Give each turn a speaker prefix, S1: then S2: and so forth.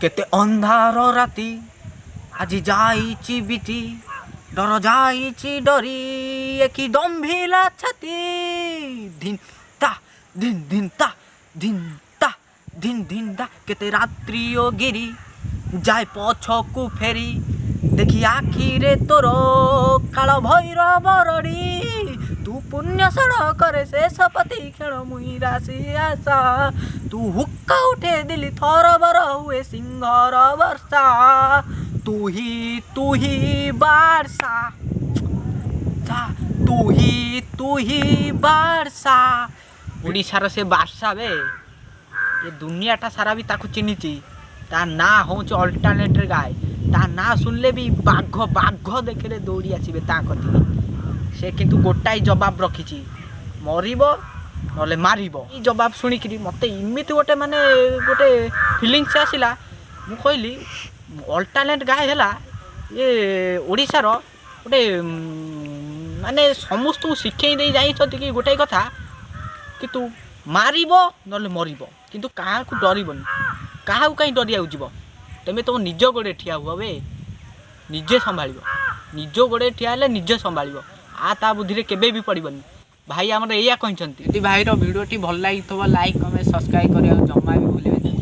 S1: केते अंधार राति আজি जाइची बीती डर जाइची डरी एक दम्भिला छाती धिन ता धिन धिन ता धिन ता धिन धिन ता केते रात्रि ओ गिरी जाए पछकू फेरी देखी आखिरे तोर काल भैरव रड़ी तू पुण्य सड़क शेषपति खेल मुई राशि आशा तू हुक्का उठे दिली थर बर हुए सिंहर वर्षा तू ही बारसा तू ही बारसा ओडिशार से बारसा बे ये दुनियाटा सारा भी ताकू चिन्हिची ता ना होच अल्टरनेट गाय ता ना सुनले भी बाघ बाघ देखले दौड़ी आसबे ता कथि से किंतु गोटाई जवाब रखी मरब ना मारब जवाब शुणिक मत इमित गोटे माने गोटे फिलिंग्स आसला मु कहली अल्टरनेट गाय है ये ओडिशार गोटे माने समस्त शिखे दे जाइछथि कि गोटाई कथा कि तू मारब ना मरब किंतु क्या डरबनी क्या कहीं डरिया जीव तुम तुम निज गोड़े ठिया हुआ बे निजे संभाल निज गोड़े ठिया हेले निजे संभाल आ ता बुद्धि केबे भी पड़बनी भाई आमर या कहते भाईर भिडियोटी भल लगी लाइक कमेंट सब्सक्राइब करिया जमा भी भूलिए।